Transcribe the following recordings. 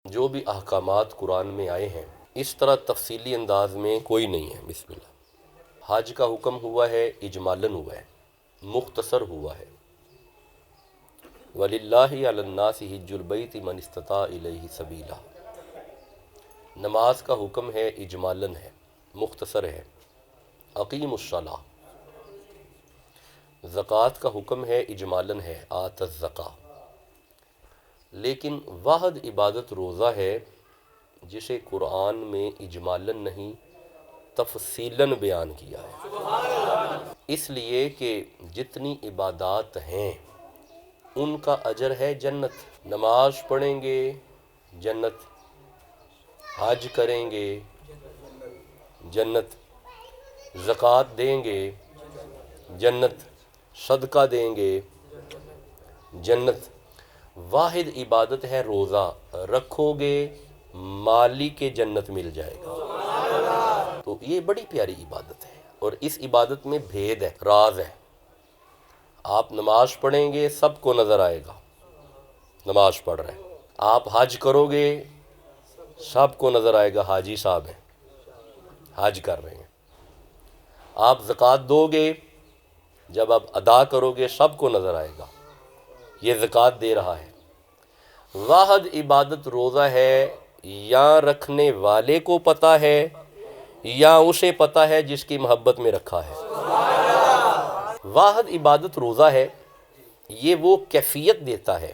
جو بھی احکامات قرآن میں آئے ہیں اس طرح تفصیلی انداز میں کوئی نہیں ہے۔ بسم اللہ۔ حج کا حکم ہوا ہے، اجمالاً ہوا ہے، مختصر ہوا ہے۔ وَلِلَّهِ عَلَى النَّاسِ حِجُّ الْبَيْتِ مَنِ اسْتَطَاعَ إِلَيْهِ سَبِيلًا۔ نماز کا حکم ہے، اجمالاً ہے، مختصر ہے، اقیم الصلاۃ۔ زکوٰۃ کا حکم ہے، اجمالاً ہے، آت الزکاۃ۔ لیکن واحد عبادت روزہ ہے جسے قرآن میں اجمالاً نہیں تفصیلاً بیان کیا ہے، اس لیے کہ جتنی عبادات ہیں ان کا اجر ہے جنت۔ نماز پڑھیں گے جنت، حج کریں گے جنت، زکوٰۃ دیں گے جنت، صدقہ دیں گے جنت۔ واحد عبادت ہے روزہ، رکھو گے مالی کے جنت مل جائے گا۔ تو یہ بڑی پیاری عبادت ہے، اور اس عبادت میں بھید ہے، راز ہے۔ آپ نماز پڑھیں گے سب کو نظر آئے گا نماز پڑھ رہے ہیں، آپ حج کرو گے سب کو نظر آئے گا حاجی صاحب ہیں، حج کر رہے ہیں۔ آپ زکوٰۃ دو گے، جب آپ ادا کرو گے سب کو نظر آئے گا یہ زکوٰۃ دے رہا ہے۔ واحد عبادت روزہ ہے، یا رکھنے والے کو پتہ ہے یا اسے پتہ ہے جس کی محبت میں رکھا ہے۔ واحد عبادت روزہ ہے، یہ وہ کیفیت دیتا ہے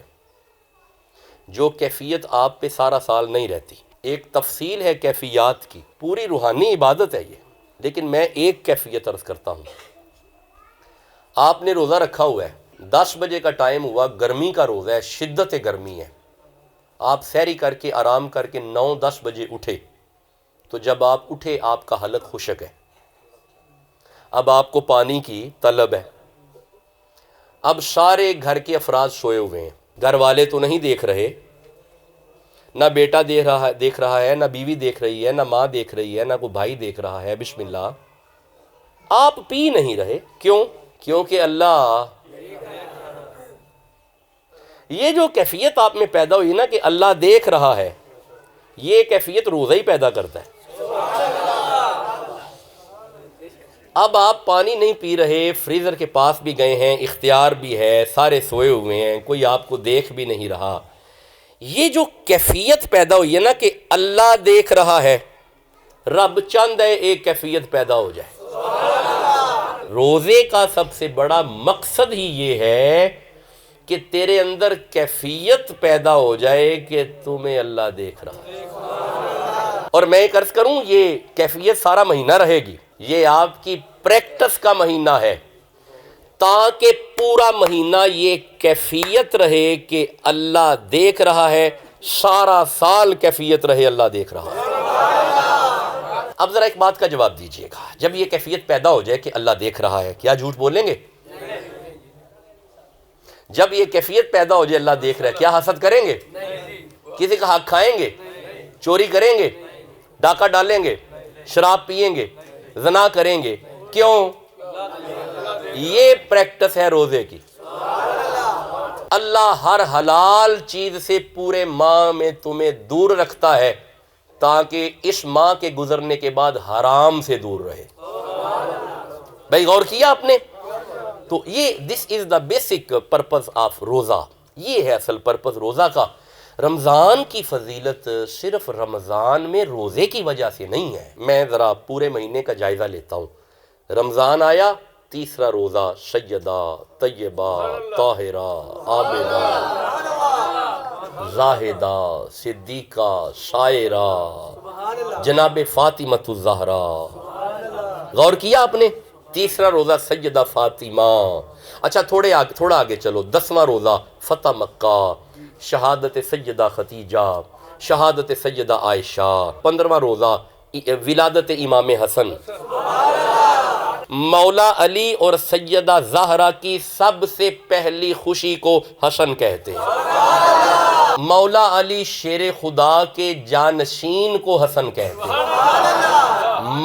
جو کیفیت آپ پہ سارا سال نہیں رہتی۔ ایک تفصیل ہے کیفیات کی، پوری روحانی عبادت ہے یہ، لیکن میں ایک کیفیت عرض کرتا ہوں۔ آپ نے روزہ رکھا ہوا ہے، 10 بجے کا ٹائم ہوا، گرمی کا روزہ ہے، شدت گرمی ہے، آپ سحری کر کے آرام کر کے 9-10 بجے اٹھے، تو جب آپ اٹھے آپ کا حلق خشک ہے، اب آپ کو پانی کی طلب ہے۔ اب سارے گھر کے افراد سوئے ہوئے ہیں، گھر والے تو نہیں دیکھ رہے، نہ بیٹا دیکھ رہا ہے، نہ بیوی دیکھ رہی ہے، نہ ماں دیکھ رہی ہے، نہ کوئی بھائی دیکھ رہا ہے، بسم اللہ۔ آپ پی نہیں رہے، کیوں؟ کیونکہ اللہ، یہ جو کیفیت آپ میں پیدا ہوئی نا کہ اللہ دیکھ رہا ہے، یہ کیفیت روزہ ہی پیدا کرتا ہے۔ اب آپ پانی نہیں پی رہے، فریزر کے پاس بھی گئے ہیں، اختیار بھی ہے، سارے سوئے ہوئے ہیں، کوئی آپ کو دیکھ بھی نہیں رہا، یہ جو کیفیت پیدا ہوئی ہے نا کہ اللہ دیکھ رہا ہے، رب چاہتا ہے ایک کیفیت پیدا ہو جائے۔ روزے کا سب سے بڑا مقصد ہی یہ ہے کہ تیرے اندر کیفیت پیدا ہو جائے کہ تمہیں اللہ دیکھ رہا ہے۔ اور میں ایک عرض کروں، یہ کیفیت سارا مہینہ رہے گی، یہ آپ کی پریکٹس کا مہینہ ہے، تاکہ پورا مہینہ یہ کیفیت رہے کہ اللہ دیکھ رہا ہے، سارا سال کیفیت رہے اللہ دیکھ رہا ہے۔ اب ذرا ایک بات کا جواب دیجئے گا، جب یہ کیفیت پیدا ہو جائے کہ اللہ دیکھ رہا ہے، کیا جھوٹ بولیں گے؟ جب یہ کیفیت پیدا ہو جائے اللہ دیکھ رہا ہے، کیا حسد کریں گے؟ کسی کا حق کھائیں گے؟ چوری کریں گے؟ ڈاکہ ڈالیں گے؟ شراب پیئیں گے؟ زنا کریں گے؟ کیوں؟ یہ پریکٹس ہے روزے کی۔ اللہ ہر حلال چیز سے پورے ماہ میں تمہیں دور رکھتا ہے تاکہ اس ماہ کے گزرنے کے بعد حرام سے دور رہے۔ بھائی غور کیا آپ نے؟ تو یہ دس از دا بیسک پرپز آف روزہ، یہ ہے اصل پرپز روزہ کا۔ رمضان کی فضیلت صرف رمضان میں روزے کی وجہ سے نہیں ہے، میں ذرا پورے مہینے کا جائزہ لیتا ہوں۔ رمضان آیا، تیسرا روزہ سیدہ طیبہ طاہرہ عابدہ زاہدہ صدیقہ شاعرہ جناب فاطمۃ الزہرا۔ غور کیا آپ نے؟ تیسرا روزہ سیدہ فاطمہ۔ اچھا تھوڑا آگے چلو، 10واں روزہ فتح مکہ، شہادت سیدہ خدیجہ، شہادت سیدہ عائشہ۔ 15واں روزہ ولادت امام حسن۔ مولا علی اور سیدہ زہرا کی سب سے پہلی خوشی کو حسن کہتے ہیں۔ مولا علی شیر خدا کے جانشین کو حسن کہتے ہیں،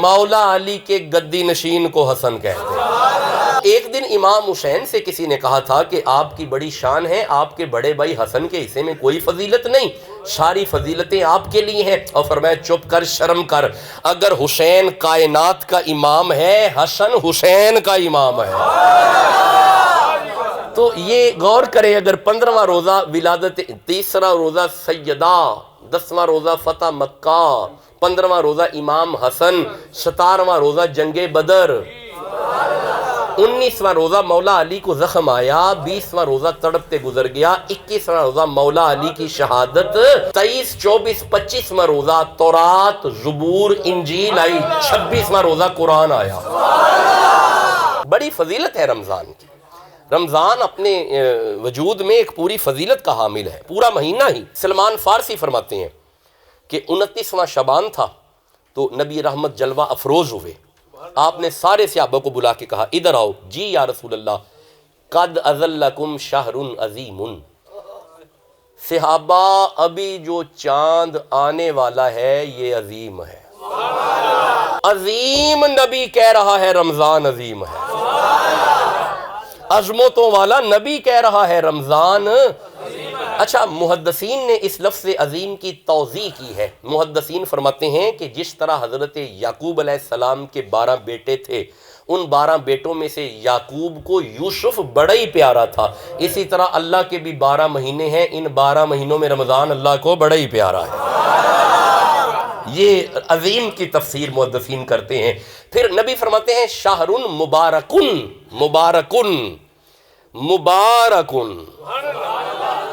مولا علی کے گدی نشین کو حسن کہتے ہیں۔ ایک دن امام حسین سے کسی نے کہا تھا کہ آپ کی بڑی شان ہے، آپ کے بڑے بھائی حسن کے حصے میں کوئی فضیلت نہیں۔ ساری فضیلتیں آپ کے لیے ہیں، اور فرمایا چپ کر، شرم کر، اگر حسین کائنات کا امام ہے، حسن حسین کا امام ہے۔ تو یہ غور کریں، اگر 15واں روزہ ولادت، 30واں روزہ سیدہ، 10واں روزہ فتح مکہ، 15واں روزہ امام حسن، 17واں روزہ جنگ بدر، 19واں روزہ مولا علی کو زخم آیا، 20واں روزہ تڑپتے گزر گیا، 21واں روزہ مولا علی کی شہادت، 23، 24، 25واں روزہ تورات، زبور، انجیل آئی، 26واں روزہ قرآن آیا۔ بڑی فضیلت ہے رمضان کی۔ رمضان اپنے وجود میں ایک پوری فضیلت کا حامل ہے، پورا مہینہ ہی۔ سلمان فارسی فرماتے ہیں کہ 29واں شعبان تھا تو نبی رحمت جلوہ افروز ہوئے، آپ نے سارے صحابہ کو بلا کے کہا ادھر آؤ، جی یا رسول اللہ، قد اذلکم شہر عظیم، صحابہ ابھی جو چاند آنے والا ہے یہ عظیم ہے۔ عظیم نبی کہہ رہا ہے رمضان عظیم ہے، عظمتوں والا نبی کہہ رہا ہے رمضان۔ اچھا، محدثین نے اس لفظ عظیم کی توضیح کی ہے۔ محدثین فرماتے ہیں کہ جس طرح حضرت یعقوب علیہ السلام کے 12 بیٹے تھے، ان 12 بیٹوں میں سے یعقوب کو یوسف بڑا ہی پیارا تھا، اسی طرح اللہ کے بھی 12 مہینے ہیں، ان 12 مہینوں میں رمضان اللہ کو بڑا ہی پیارا ہے۔ یہ عظیم کی تفسیر محدثین کرتے ہیں۔ پھر نبی فرماتے ہیں شہر مبارکن، مبارکن، مبارکن،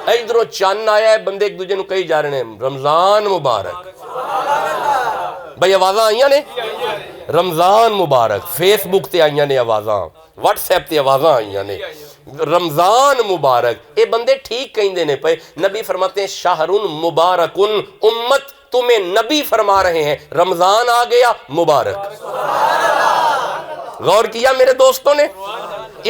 ادھروں چاند آیا ہے، بندے ایک دوجے نو کہی جا رہے ہیں رمضان مبارک۔ بھئی آوازاں آئیاں نے رمضان مبارک، فیس بک تے آئیاں نے آوازاں، واٹس ایپ تے آوازاں آئیاں نے رمضان مبارک، اے بندے ٹھیک کہیں دینے پہ۔ نبی فرماتے ہیں شہر مبارکن، امت تمہیں نبی فرما رہے ہیں رمضان آ گیا مبارک۔ غور کیا میرے دوستوں نے؟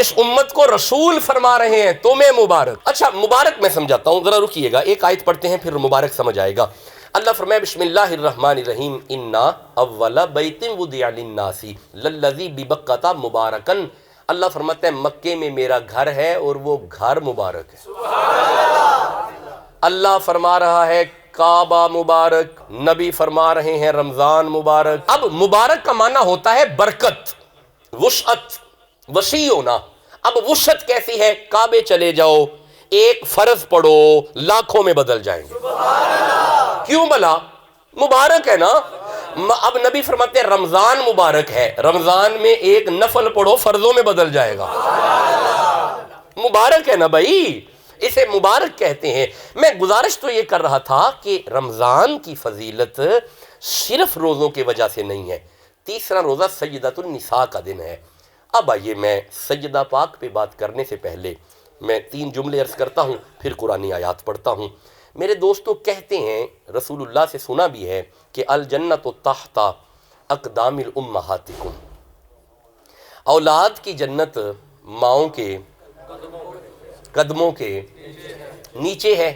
اس امت کو رسول فرما رہے ہیں تمہیں مبارک۔ اچھا، مبارک میں سمجھاتا ہوں، ذرا رکیے گا، ایک آیت پڑھتے ہیں پھر مبارک سمجھ آئے گا۔ اللہ فرمائے بسم اللہ الرحمن الرحیم، انا اول بیت وضع للناس للذی ببکۃ مبارکن۔ اللہ فرماتا ہے مکے میں میرا گھر ہے اور وہ گھر مبارک ہے۔ اللہ فرما رہا ہے کعبہ مبارک، نبی فرما رہے ہیں رمضان مبارک۔ اب مبارک کا معنی ہوتا ہے برکت، وسعت، وسیع ہونا۔ اب وسعت کیسی ہے؟ کعبے چلے جاؤ، ایک فرض پڑھو، لاکھوں میں بدل جائیں گے۔ کیوں بلا؟ مبارک ہے نا۔ اب نبی فرماتے ہیں رمضان مبارک ہے، رمضان میں ایک نفل پڑھو، فرضوں میں بدل جائے گا۔ مبارک ہے نا بھائی، اسے مبارک کہتے ہیں۔ میں گزارش تو یہ کر رہا تھا کہ رمضان کی فضیلت صرف روزوں کی وجہ سے نہیں ہے۔ 30واں روزہ سیدۃ النساء کا دن ہے۔ اب آئیے میں سیدہ پاک پہ بات کرنے سے پہلے میں 3 جملے عرض کرتا ہوں، پھر قرآنی آیات پڑھتا ہوں۔ میرے دوستو کہتے ہیں، رسول اللہ سے سنا بھی ہے کہ الجنت تحت اقدام الامہاتکم، اولاد کی جنت ماؤں کے قدموں کے نیچے ہے۔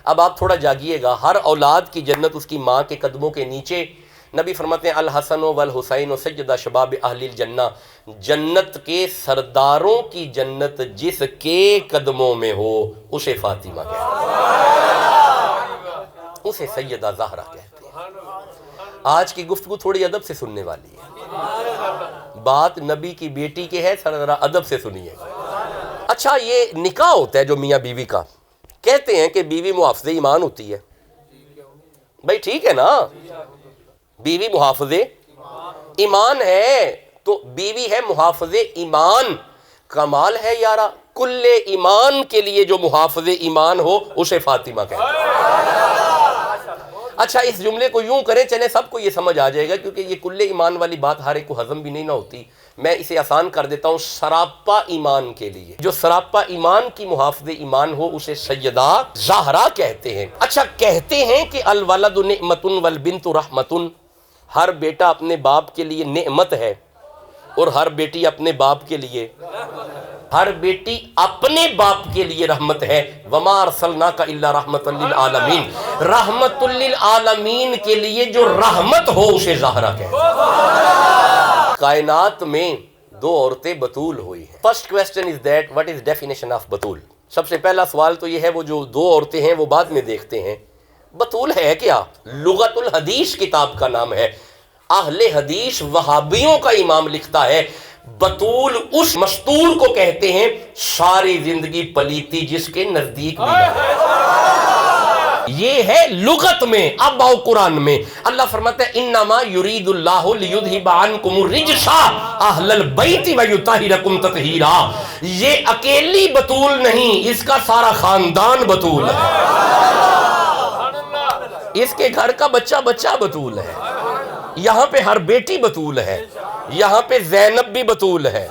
اب آپ تھوڑا جاگیے گا، ہر اولاد کی جنت اس کی ماں کے قدموں کے نیچے۔ نبی فرماتے ہیں الحسن والحسین سیدہ شباب اہل الجنہ، جنت کے سرداروں کی جنت جس کے قدموں میں ہو اسے فاطمہ کہتے ہیں، اسے سیدہ زہرا کہتے ہیں۔ آج کی گفتگو تھوڑی ادب سے سننے والی ہے، بات نبی کی بیٹی کے ہے، ذرا ادب سے سنیے گا۔ اچھا، یہ نکاح ہوتا ہے جو میاں بیوی کا، کہتے ہیں کہ بیوی محافظ ایمان ہوتی ہے۔ بھائی ٹھیک ہے نا، بیوی محافظ ایمان ہے تو بیوی ہے محافظ ایمان۔ کمال ہے یارا، کل ایمان کے لیے جو محافظ ایمان ہو اسے فاطمہ کہتے ہیں۔ اچھا، اس جملے کو یوں کریں، چلیں سب کو یہ سمجھ آ جائے گا، کیونکہ یہ کل ایمان والی بات ہر ایک کو ہضم بھی نہیں نہ ہوتی۔ میں اسے آسان کر دیتا ہوں، سراپا ایمان کے لیے جو سراپا ایمان کی محافظ ایمان ہو اسے سیدہ زہرا کہتے ہیں۔ اچھا، کہتے ہیں کہ الولد نعمت والبنت رحمت، ہر بیٹا اپنے باپ کے لیے نعمت ہے اور ہر بیٹی اپنے باپ کے لیے، ہر بیٹی اپنے باپ کے لیے رحمت ہے۔ وما ارسلناک الا رحمت للعالمین، رحمت للعالمین کے لیے جو رحمت ہو اسے زہرا کہتے ہیں۔ کائنات میں 2 عورتیں بطول ہوئی ہیں۔ First question is that what is definition of بطول؟ سب سے پہلا سوال تو یہ ہے وہ جو 2 عورتیں ہیں وہ بعد میں دیکھتے ہیں، بطول ہے کیا؟ لغت الحدیث کتاب کا نام ہے. اہل حدیث وہابیوں کا امام لکھتا ہے بطول اس مستور کو کہتے ہیں ساری زندگی پلیتی جس کے نزدیک بھی یہ ہے لغت میں. اب آؤ قرآن میں. اللہ فرماتا ہے انما یرید اللہ لیذھب عنکم الرجس اہل البیت ویطہرکم تطہیرا. یہ اکیلی بطول نہیں، اس کا سارا خاندان بطول ہے. اس کے گھر کا بچہ بچہ بطول ہے. یہاں پہ ہر بیٹی بطول ہے. یہاں پہ زینب بھی بطول ہے،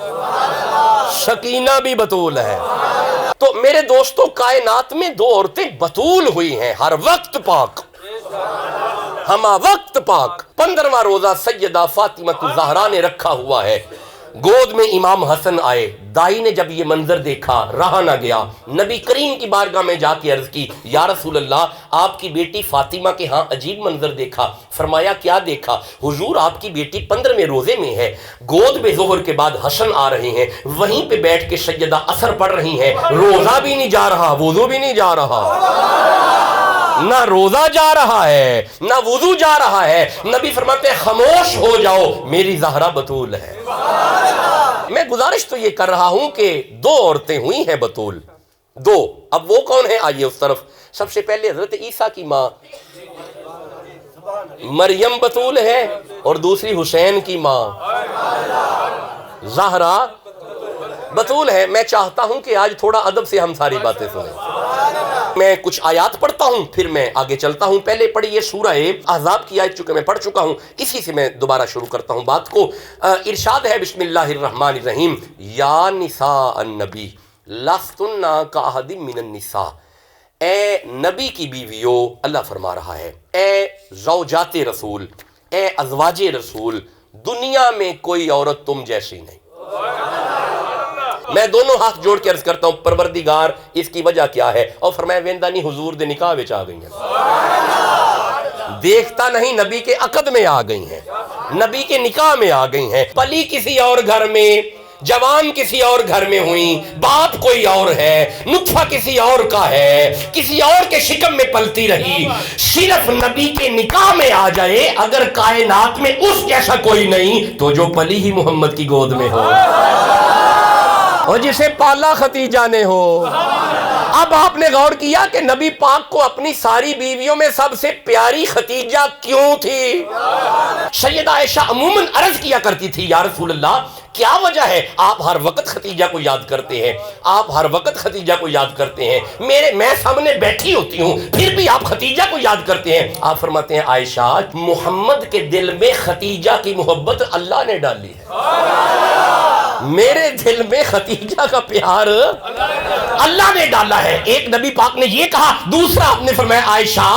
سکینہ بھی بطول ہے. تو میرے دوستو کائنات میں دو عورتیں بطول ہوئی ہیں، ہر وقت پاک، ہما وقت پاک. 15واں روزہ سیدہ فاطمہ الزہرا نے رکھا ہوا ہے. گود میں امام حسن آئے. دائی نے جب یہ منظر دیکھا رہا نہ گیا. نبی کریم کی بارگاہ میں جا کے عرض کی یا رسول اللہ آپ کی بیٹی فاطمہ کے ہاں عجیب منظر دیکھا. فرمایا کیا دیکھا؟ حضور آپ کی بیٹی 15ویں روزے میں ہے. گود میں ظہر کے بعد حسن آ رہے ہیں، وہیں پہ بیٹھ کے سیدہ اثر پڑھ رہی ہیں. روزہ بھی نہیں جا رہا، وضو بھی نہیں جا رہا، نہ روزہ جا رہا ہے نہ وضو جا رہا ہے. نبی فرماتے ہیں خاموش ہو جاؤ، میری زہرا بطول ہے. میں گزارش تو یہ کر رہا ہوں کہ دو عورتیں ہوئی ہیں بطول، دو. اب وہ کون ہیں؟ آئیے اس طرف. سب سے پہلے حضرت عیسیٰ کی ماں مریم بطول ہے، اور دوسری حسین کی ماں زہرا بطول ہے. میں چاہتا ہوں کہ آج تھوڑا ادب سے ہم ساری باتیں سنیں. میں کچھ آیات پڑھتا ہوں پھر میں آگے چلتا ہوں. پہلے پڑھیے سورہ احزاب کی آیت، چونکہ میں پڑھ چکا ہوں اسی سے میں دوبارہ شروع کرتا ہوں بات کو. ارشاد ہے بسم اللہ الرحمن الرحیم یا نساء النبی لستن کاحد من النساء. اے نبی کی بیویوں، اللہ فرما رہا ہے اے زوجات رسول، اے ازواج رسول، دنیا میں کوئی عورت تم جیسی نہیں. میں دونوں ہاتھ جوڑ کے عرض کرتا ہوں پروردگار اس کی وجہ کیا ہے؟ اور فرمایا ویندہ نہیں حضور دے نکاح وچ آ گئی ہیں، دیکھتا نہیں نبی کے عقد میں آ گئی ہیں، نبی کے نکاح میں آ گئی ہیں. پلی کسی اور گھر میں، جوان کسی اور گھر میں ہوئیں، باپ کوئی اور ہے، نطفہ کسی اور کا ہے، کسی اور کے شکم میں پلتی رہی. صرف نبی کے نکاح میں آ جائے، اگر کائنات میں اس جیسا کوئی نہیں تو جو پلی ہی محمد کی گود میں ہو اور جسے پالا ختیجہ نے ہو. اب آپ نے غور کیا کہ نبی پاک کو اپنی ساری بیویوں میں سب سے پیاری ختیجہ کیوں تھی؟ سیدہ عائشہ عموماً عرض کیا کرتی تھی یا رسول اللہ کیا وجہ ہے آپ ہر وقت ختیجہ کو یاد کرتے ہیں، آپ ہر وقت ختیجہ کو یاد کرتے ہیں، میں سامنے بیٹھی ہوتی ہوں پھر بھی آپ ختیجہ کو یاد کرتے ہیں. آپ فرماتے ہیں عائشہ محمد کے دل میں ختیجہ کی محبت اللہ نے ڈالی ہے، میرے دل میں ختیجہ کا پیار اللہ نے ڈالا ہے. ایک نبی پاک نے یہ کہا، دوسرا آپ نے فرمایا عائشہ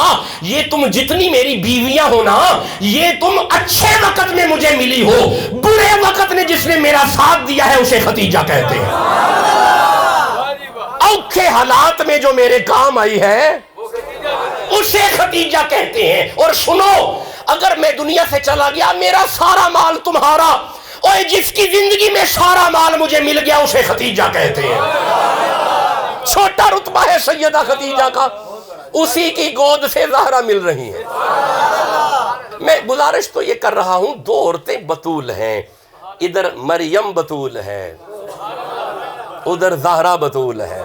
یہ تم جتنی میری بیویاں ہو نا، یہ تم اچھے وقت میں مجھے ملی ہو، برے وقت میں جس نے میرا ساتھ دیا ہے اسے ختیجہ کہتے ہیں. اوکھے حالات میں جو میرے کام آئی ہے اسے ختیجہ کہتے ہیں. اور سنو اگر میں دنیا سے چلا گیا میرا سارا مال تمہارا، اور جس کی زندگی میں سارا مال مجھے مل گیا اسے ختیجہ کہتے ہیں. چھوٹا رتبہ ہے سیدہ ختیجہ کا، اسی کی گود سے زہرا مل رہی ہیں. میں گزارش تو یہ کر رہا ہوں دو عورتیں بطول ہیں، ادھر مریم بطول ہے ادھر زہرا بطول ہے.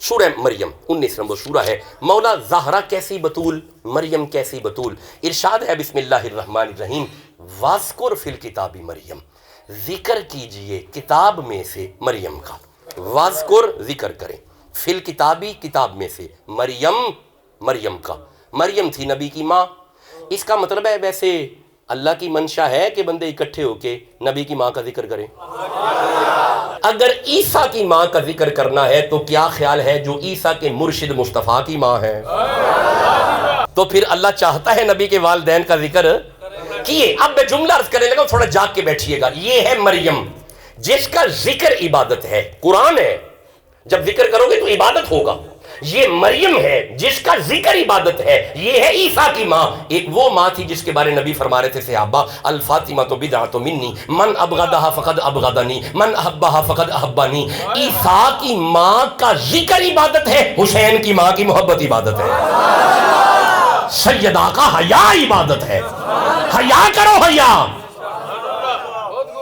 سورہ مریم 19 نمبر سورہ ہے. مولا زہرا کیسی بطول، مریم کیسی بطول. ارشاد ہے بسم اللہ الرحمن الرحیم واذکر فی الکتاب مریم، ذکر کیجئے کتاب میں سے مریم کا. واذکر ذکر کریں، فی الکتابی کتاب میں سے، مریم کا. مریم تھی نبی کی ماں. اس کا مطلب ہے ویسے اللہ کی منشا ہے کہ بندے اکٹھے ہو کے نبی کی ماں کا ذکر کریں. اگر عیسیٰ کی ماں کا ذکر کرنا ہے تو کیا خیال ہے جو عیسیٰ کے مرشد مصطفیٰ کی ماں ہے تو پھر اللہ چاہتا ہے نبی کے والدین کا ذکر کیے. اب میں جملہ عرض کرنے لگا، تھوڑا جاگ کے بیٹھیے گا. یہ ہے مریم جس کا ذکر عبادت ہے، قرآن ہے، جب ذکر کرو گے تو عبادت ہوگا. یہ مریم ہے جس کا ذکر عبادت ہے. یہ ہے عیسیٰ کی ماں. ایک وہ ماں تھی جس کے بارے نبی فرما رہے تھے صحابہ الفاطمہ تو بدعۃ منی من ابغضھا فقد ابغضنی من احبھا فقد احبنی. عیسیٰ کی ماں کا ذکر عبادت ہے، حسین کی ماں کی محبت عبادت ہے. سیدہ کا حیا عبادت ہے. حیا کرو حیا.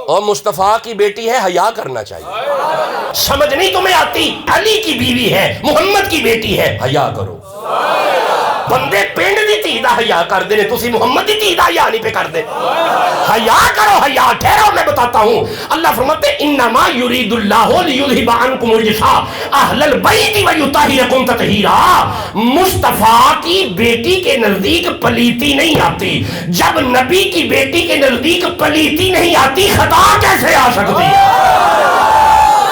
اور مصطفیٰ کی بیٹی ہے, حیا کرنا چاہیے. سمجھ نہیں تمہیں آتی, علی کی بیوی ہے, محمد کی بیٹی ہے, حیا کرو. بندے پنڈ دی دھی دا حیا کر دے, تسی محمد دی دھی دا حیا نہیں پہ کر دے. حیا کرو حیا. ٹھہرو میں بتاتا ہوں. اللہ فرماتے انما یرید اللہ لیذھب عنکم الرجس اہل البیت ویطہرکم تطہیرا. مصطفیٰ کی بیٹی کے نزدیک پلیتی نہیں آتی. جب نبی کی بیٹی کے نزدیک پلیتی نہیں آتی, خطا کیسے آ سکتی ہے؟